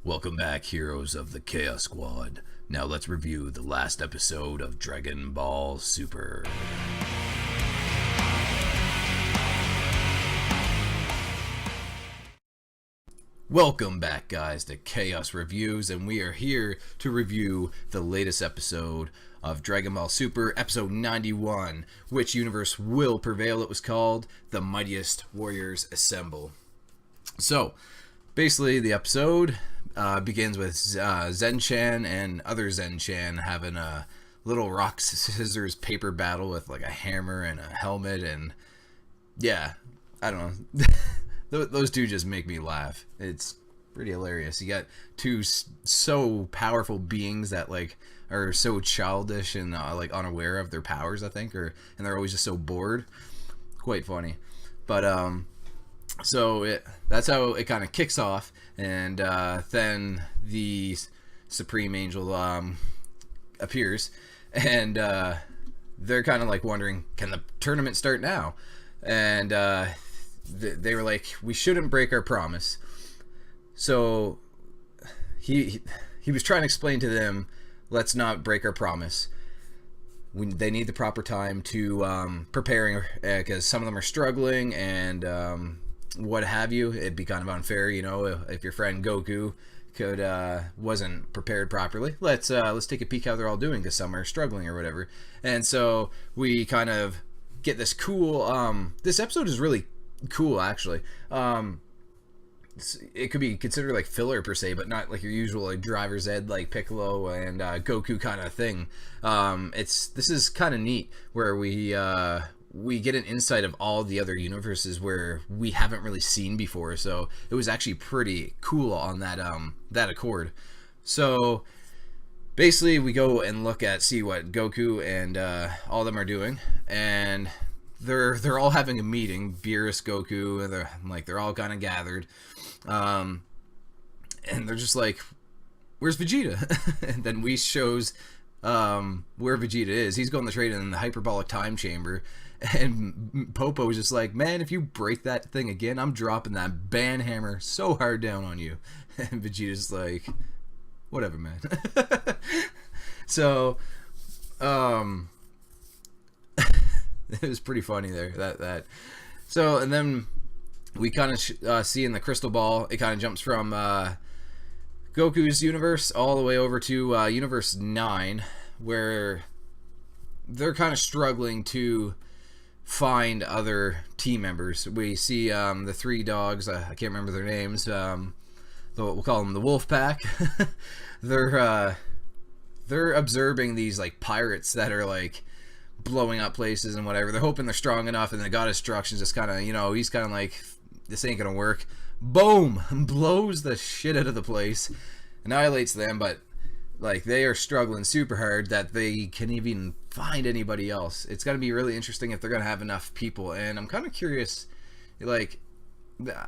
Welcome back, heroes of the Chaossquad. Now let's review the last episode of Dragon Ball Super. Welcome back, guys, to ChaosReviews, and we are here to review the latest episode of Dragon Ball Super, episode 91. Which universe will prevail? It was called The Mightiest Warriors Assemble. So, basically, the episode begins with Zen-chan and other Zen-chan having a little rock, scissors, paper battle with like a hammer and a helmet, and yeah, I don't know. Those two just make me laugh. It's pretty hilarious. You got two so powerful beings that like are so childish and like unaware of their powers, I think, and they're always just so bored. Quite funny. But so that's how it kind of kicks off, and then the Supreme Angel appears, and they're kind of like wondering, can the tournament start now? And they were like, we shouldn't break our promise. So he was trying to explain to them, let's not break our promise. They need the proper time to preparing, because some of them are struggling and what have you. It'd be kind of unfair, you know, if your friend Goku wasn't prepared properly. Let's take a peek how they're all doing, because some are struggling or whatever. And so we kind of get this cool. This episode is really cool, actually. It could be considered like filler per se, but not like your usual like driver's ed like Piccolo and Goku kind of thing. This is kind of neat, where we get an insight of all the other universes where we haven't really seen before. So it was actually pretty cool on that accord. So basically, we go and see what Goku and all of them are doing, and they're all having a meeting. Beerus, Goku, and they're all kind of gathered, and they're just like, "Where's Vegeta?" And then Whis shows where Vegeta is. He's going to trade in the hyperbolic time chamber, and Popo is just like, "Man, if you break that thing again, I'm dropping that ban hammer so hard down on you." And Vegeta's like, "Whatever, man." So, it was pretty funny there. That. So, and then we kind of see in the crystal ball, it kind of jumps from Goku's universe all the way over to universe 9, where they're kind of struggling to find other team members. We see the three dogs. I can't remember their names. We'll call them the Wolfpack. They're observing these like pirates that are like blowing up places and whatever. They're hoping they're strong enough, and the God of Destruction's just kind of, you know, he's kind of like, this ain't gonna work. Boom! Blows the shit out of the place, annihilates them, but like they are struggling super hard that they can't even find anybody else. It's gonna be really interesting if they're gonna have enough people, and I'm kind of curious, like,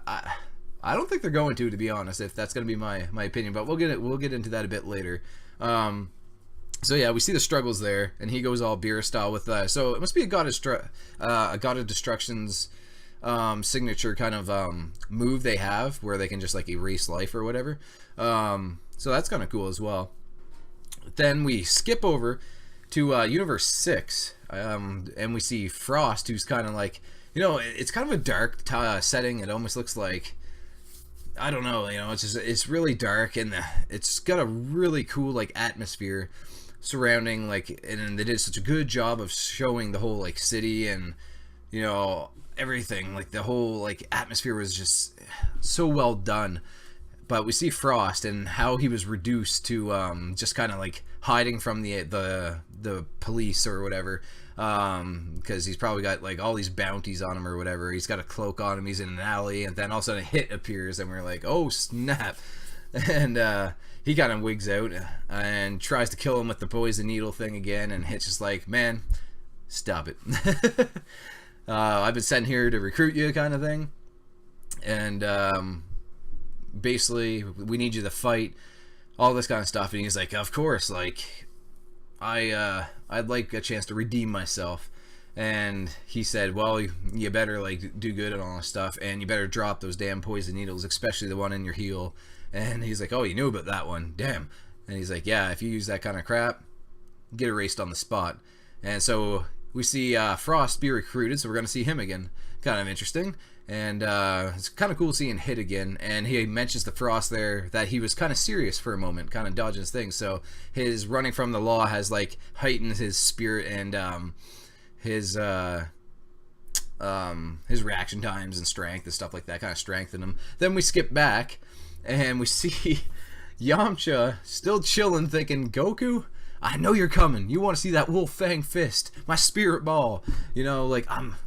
I don't think they're going to be honest, if that's gonna be my opinion, but we'll get into that a bit later. So yeah, we see the struggles there, and he goes all Beerus style with so it must be a God of Destruction's signature kind of move they have, where they can just like erase life or whatever. So that's kind of cool as well. Then we skip over to universe 6, and we see Frost, who's kind of like, you know, it's kind of a dark setting. It almost looks like, I don't know, you know, it's really dark, and it's got a really cool like atmosphere surrounding, like, and they did such a good job of showing the whole like city and, you know, everything. Like the whole like atmosphere was just so well done. But we see Frost and how he was reduced to just kind of like hiding from the police or whatever, because he's probably got like all these bounties on him or whatever. He's got a cloak on him, he's in an alley, and then all of a sudden a hit appears, and we're like, oh snap. And he kind of wigs out and tries to kill him with the poison needle thing again, and Hit's just like, man, stop it. I've been sent here to recruit you, kind of thing, and basically we need you to fight, all this kind of stuff. And he's like, of course, like I'd like a chance to redeem myself. And he said, well, you better like do good and all this stuff, and you better drop those damn poison needles, especially the one in your heel. And he's like, oh, you knew about that one, damn. And he's like, yeah, if you use that kind of crap, get erased on the spot. And so we see Frost be recruited, so we're going to see him again. Kind of interesting. And it's kind of cool seeing Hit again. And he mentions to Frost there that he was kind of serious for a moment, kind of dodging his thing. So his running from the law has like heightened his spirit and his reaction times and strength and stuff like that, kind of strengthened him. Then we skip back and we see Yamcha still chilling, thinking, Goku, I know you're coming. You want to see that wolf fang fist, my spirit ball. You know, like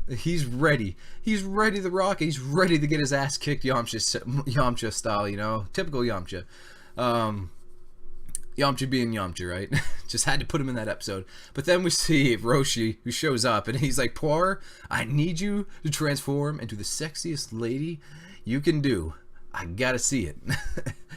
he's ready. He's ready to rock. He's ready to get his ass kicked, Yamcha style. You know, typical Yamcha. Yamcha being Yamcha, right? Just had to put him in that episode. But then we see Roshi, who shows up, and he's like, Poir, I need you to transform into the sexiest lady you can do. I gotta see it.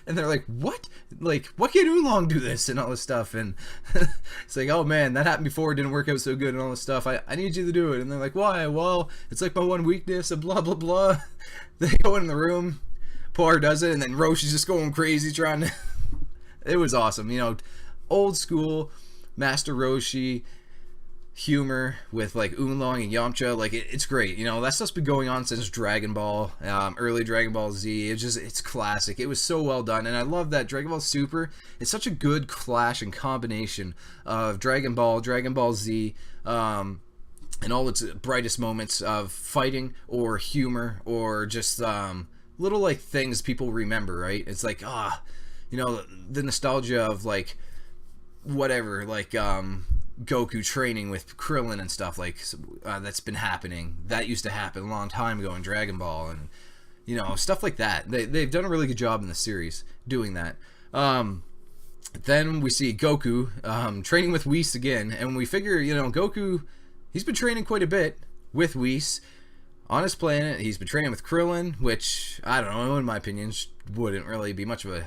And they're like, what? Like, what can Oolong do this? And all this stuff. And it's like, oh man, that happened before. It didn't work out so good and all this stuff. I need you to do it. And they're like, why? Well, it's like my one weakness and blah, blah, blah. They go in the room. Poir does it. And then Roshi's just going crazy trying to... It was awesome. You know, old school Master Roshi humor with like Oolong and Yamcha. Like it's great. You know, that stuff's been going on since Dragon Ball, early Dragon Ball Z. It's classic. It was so well done, and I love that Dragon Ball Super. It's such a good clash and combination of Dragon Ball, Dragon Ball Z, and all its brightest moments of fighting or humor or just little like things people remember. Right? It's like you know, the nostalgia of like whatever, like Goku training with Krillin and stuff, like that's been happening. That used to happen a long time ago in Dragon Ball, and you know, stuff like that. They've done a really good job in the series doing that. Then we see Goku training with Whis again, and we figure, you know, Goku, he's been training quite a bit with Whis on his planet. He's been training with Krillin, which I don't know, in my opinion, wouldn't really be much of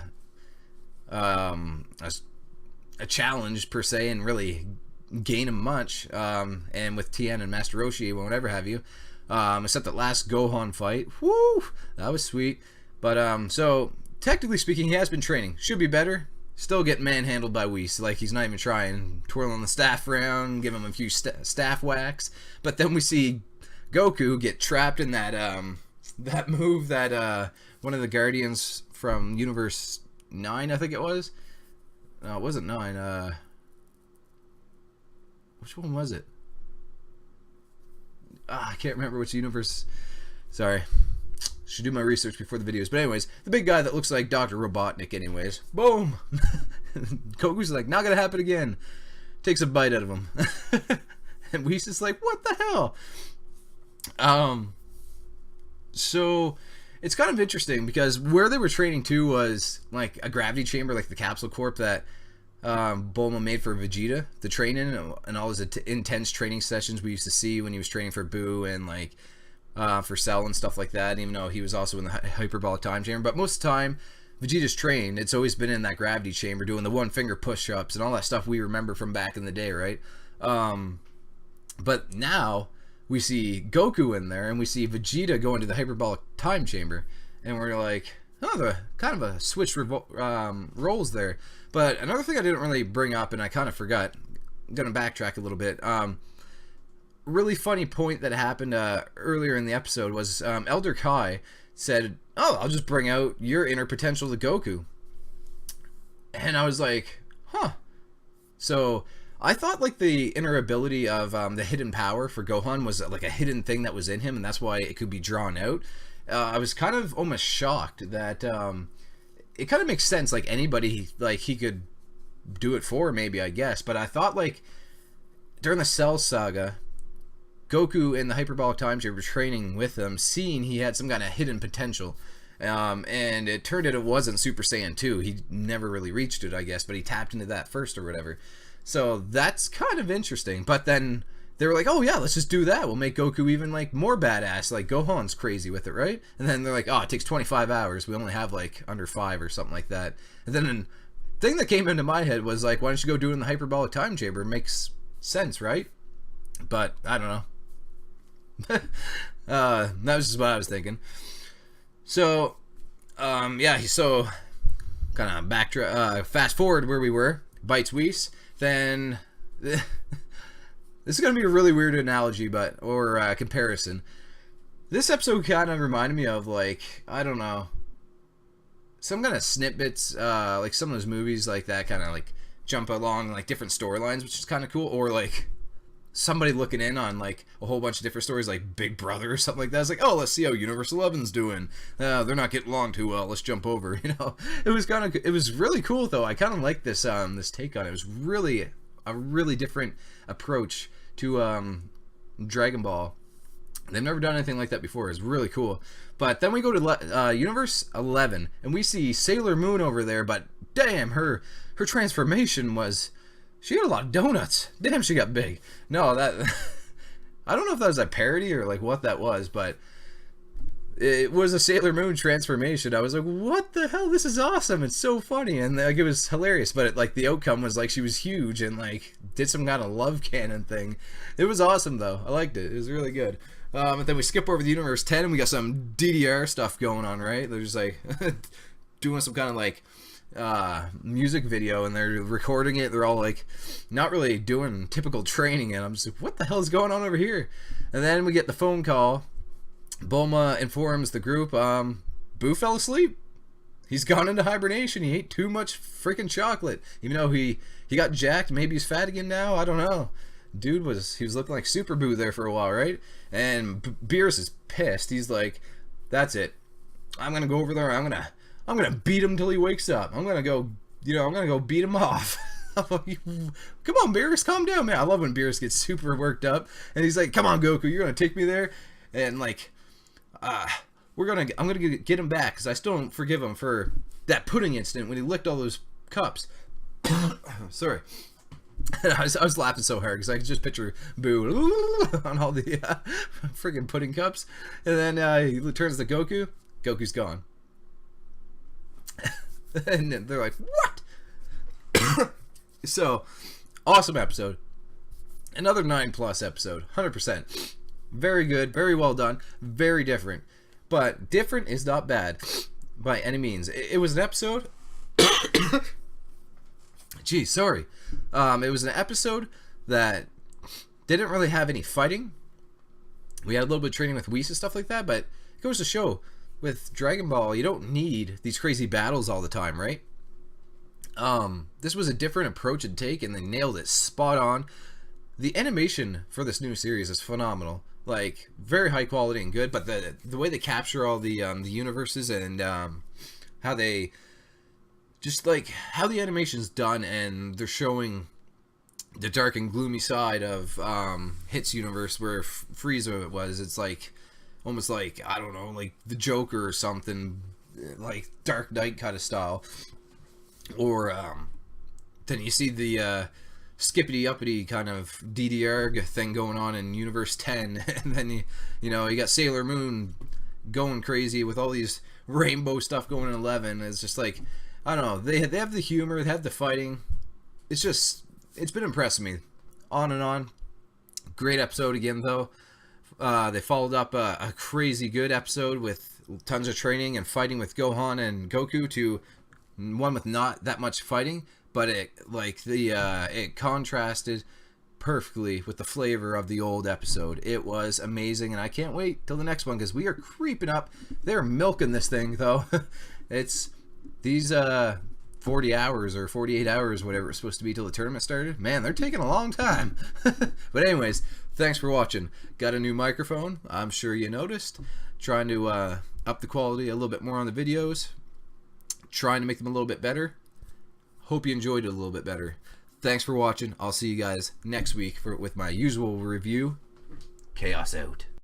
a challenge per se, and really gain him much, and with Tien and Master Roshi, whatever have you, except that last Gohan fight, whoo, that was sweet. But so technically speaking, he has been training, should be better, still get manhandled by Whis, like he's not even trying, twirling the staff around, give him a few staff whacks. But then we see Goku get trapped in that that move that one of the Guardians from Universe 9, I think it was. No, it wasn't 9. Which one was it? I can't remember which universe. Sorry. Should do my research before the videos. But anyways, the big guy that looks like Dr. Robotnik anyways. Boom! Goku's like, not gonna happen again. Takes a bite out of him. And Whis is like, what the hell? So it's kind of interesting because where they were training to was like a gravity chamber, like the capsule corp that Bulma made for Vegeta to train in, and all his intense training sessions we used to see when he was training for Boo and like for Cell and stuff like that, even though he was also in the hyperbolic time chamber. But most of the time Vegeta's trained, it's always been in that gravity chamber doing the one finger push-ups and all that stuff we remember from back in the day, right? But now we see Goku in there, and we see Vegeta go into the hyperbolic time chamber, and we're like, oh, the kind of a switch roles there. But another thing I didn't really bring up, and I kind of forgot, I'm gonna backtrack a little bit. Really funny point that happened earlier in the episode was Elder Kai said, oh, I'll just bring out your inner potential to Goku. And I was like, huh. So I thought like the inner ability of the hidden power for Gohan was like a hidden thing that was in him, and that's why it could be drawn out. I was kind of almost shocked that it kind of makes sense, like anybody, like he could do it for, maybe, I guess. But I thought like during the Cell saga, Goku in the hyperbolic time chamber training with him, seeing he had some kind of hidden potential. And it turned out it wasn't Super Saiyan 2. He never really reached it, I guess, but he tapped into that first or whatever. So that's kind of interesting. But then they were like, oh yeah, let's just do that. We'll make Goku even like more badass. Like Gohan's crazy with it, right? And then they're like, oh, it takes 25 hours. We only have like under 5 or something like that. And then the thing that came into my head was like, why don't you go do it in the hyperbolic time chamber? It makes sense, right? But I don't know. That was just what I was thinking. So yeah, so kind of fast forward where we were, Bites Weiss, then this is going to be a really weird analogy, or comparison. This episode kind of reminded me of, like, I don't know, some kind of snippets, like some of those movies like that kind of like jump along like different storylines, which is kind of cool, or like somebody looking in on like a whole bunch of different stories, like Big Brother or something like that. It's like, oh, let's see how Universe 11's doing. They're not getting along too well. Let's jump over. You know, it was really cool though. I kind of like this this take on it. It was really a really different approach to Dragon Ball. They've never done anything like that before. It's really cool. But then we go to Universe 11, and we see Sailor Moon over there. But damn, her transformation was, she had a lot of donuts. Damn, she got big. No, that I don't know if that was a parody or like what that was, but it was a Sailor Moon transformation. I was like, what the hell? This is awesome. It's so funny, and like it was hilarious. But like the outcome was like she was huge and like did some kind of love cannon thing. It was awesome though. I liked it. It was really good. And then we skip over the Universe 10 and we got some DDR stuff going on, right? They're just like doing some kind of like music video, and they're recording it. They're all like not really doing typical training, and I'm just like, what the hell is going on over here? And then we get the phone call. Bulma informs the group, Boo fell asleep. He's gone into hibernation. He ate too much freaking chocolate. Even though he got jacked, maybe he's fat again now. I don't know. Dude was looking like Super Boo there for a while, right? And Beerus is pissed. He's like, that's it. I'm gonna go over there. I'm gonna beat him till he wakes up. I'm gonna go beat him off. Come on, Beerus, calm down, man. I love when Beerus gets super worked up, and he's like, come on, Goku, you're gonna take me there, and like, I'm gonna get him back because I still don't forgive him for that pudding incident when he licked all those cups. Sorry. I was laughing so hard because I could just picture Boo on all the friggin' pudding cups, and then he turns to Goku. Goku's gone, and they're like, "What?" So, awesome episode. Another 9+ episode, 100%. Very good, very well done, very different. But different is not bad by any means. It was an episode. Geez, sorry. It was an episode that didn't really have any fighting. We had a little bit of training with Whis and stuff like that, but it goes to show with Dragon Ball, you don't need these crazy battles all the time, right? This was a different approach and take, and they nailed it spot on. The animation for this new series is phenomenal. Like, very high quality and good, but the way they capture all the universes and how they just like how the animation's done, and they're showing the dark and gloomy side of Hit's universe where Frieza was. It's like almost like, I don't know, like the Joker or something, like Dark Knight kind of style. Or then you see the skippity uppity kind of DDR thing going on in Universe 10, and then you got Sailor Moon going crazy with all these rainbow stuff going in 11. It's just like, I don't know, they have the humor, they have the fighting. It's been impressing me on and on. Great episode again though. They followed up a crazy good episode with tons of training and fighting with Gohan and Goku to one with not that much fighting, but it contrasted perfectly with the flavor of the old episode. It was amazing, and I can't wait till the next one because we are creeping up. They're milking this thing though. It's these 40 hours or 48 hours, whatever it's supposed to be till the tournament started. Man, they're taking a long time. But anyways, thanks for watching. Got a new microphone, I'm sure you noticed. Trying to up the quality a little bit more on the videos. Trying to make them a little bit better. Hope you enjoyed it a little bit better. Thanks for watching. I'll see you guys next week with my usual review. Chaos out.